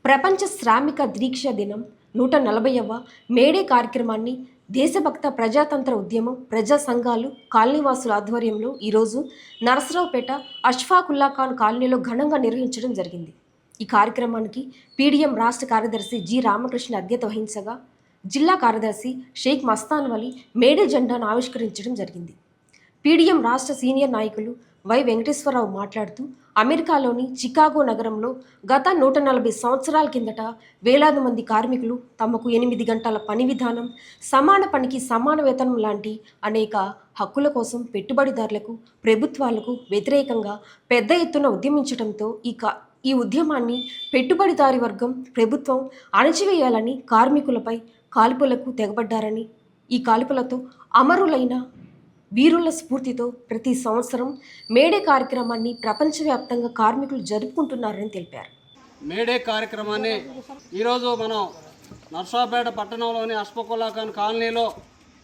ప్రపంచ శ్రామిక దీక్ష దినం 140వ మేడే కార్యక్రమాన్ని దేశభక్త ప్రజాతంత్ర ఉద్యమం ప్రజా సంఘాలు కాలనీవాసుల ఆధ్వర్యంలో ఈరోజు నరసరావుపేట అష్ఫాకుల్లా ఖాన్ కాలనీలో ఘనంగా నిర్వహించడం జరిగింది. ఈ కార్యక్రమానికి పీడీఎం రాష్ట్ర కార్యదర్శి జి రామకృష్ణ అధ్యక్షత వహించగా జిల్లా కార్యదర్శి షేక్ మస్తాన్ వలి మేడే జెండాను ఆవిష్కరించడం జరిగింది. పీడీఎం రాష్ట్ర సీనియర్ నాయకులు వై వెంకటేశ్వరరావు మాట్లాడుతూ అమెరికాలోని చికాగో నగరంలో గత 140 సంవత్సరాల కిందట వేలాది మంది కార్మికులు తమకు 8 గంటల పని విధానం, సమాన పనికి సమాన వేతనం లాంటి అనేక హక్కుల కోసం పెట్టుబడిదారులకు, ప్రభుత్వాలకు వ్యతిరేకంగా పెద్ద ఎత్తున ఉద్యమించడంతో ఈ ఉద్యమాన్ని పెట్టుబడిదారి వర్గం, ప్రభుత్వం అణచివేయాలని కార్మికులపై కాల్పులకు తెగబడ్డారని, ఈ కాల్పులతో అమరులైన వీరుల స్ఫూర్తితో ప్రతి సంవత్సరం మేడే కార్యక్రమాన్ని ప్రపంచవ్యాప్తంగా కార్మికులు జరుపుకుంటున్నారని తెలిపారు. మేడే కార్యక్రమాన్ని ఈరోజు మనం నర్సాపేట పట్టణంలోని అష్ఫాకుల్లా ఖాన్ కాలనీలో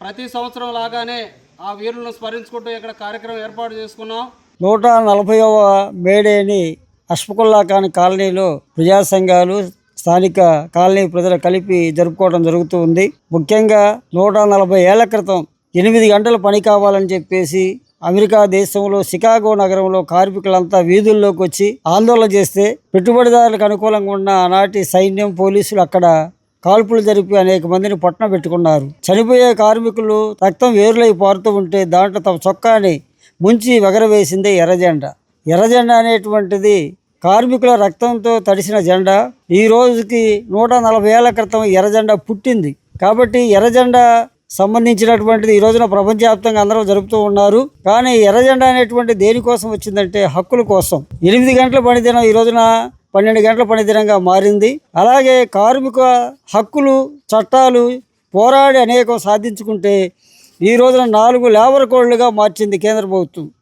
ప్రతి సంవత్సరం లాగానే ఆ వీరులను స్మరించుకుంటూ ఇక్కడ కార్యక్రమం ఏర్పాటు చేసుకున్నాం. 140వ మేడేని అష్ఫాకుల్లా ఖాన్ కాలనీలో ప్రజా సంఘాలు, స్థానిక కాలనీ ప్రజలు కలిపి జరుపుకోవడం జరుగుతూ ఉంది. ముఖ్యంగా 140 ఏళ్ల క్రితం 8 గంటల పని కావాలని చెప్పేసి అమెరికా దేశంలో చికాగో నగరంలో కార్మికులంతా వీధుల్లోకి వచ్చి ఆందోళన చేస్తే పెట్టుబడిదారులకు అనుకూలంగా ఉన్న ఆనాటి సైన్యం, పోలీసులు అక్కడ కాల్పులు జరిపి అనేక మందిని పట్టణ పెట్టుకున్నారు. చనిపోయే కార్మికులు రక్తం వేరులై పారుతూ ఉంటే దాంట్లో తమ చొక్కాని ముంచి ఎగరవేసిందే ఎర్రజెండా. ఎర్రజెండా అనేటువంటిది కార్మికుల రక్తంతో తడిసిన జెండా. ఈ రోజుకి 140 ఏళ్ల క్రితం ఎర్రజెండా పుట్టింది. కాబట్టి ఎర్రజెండా సంబంధించినటువంటిది ఈ రోజున ప్రపంచవ్యాప్తంగా అందరూ జరుపుతూ ఉన్నారు. కానీ ఎర్రజెండా అనేటువంటి దేనికోసం వచ్చిందంటే హక్కుల కోసం. 8 గంటల పనిదినం ఈ రోజున 12 గంటల పనిదినంగా మారింది. అలాగే కార్మిక హక్కులు, చట్టాలు పోరాడి అనేకం సాధించుకుంటే ఈ రోజున 4 లేబర్ కోడ్లుగా మార్చింది కేంద్ర ప్రభుత్వం.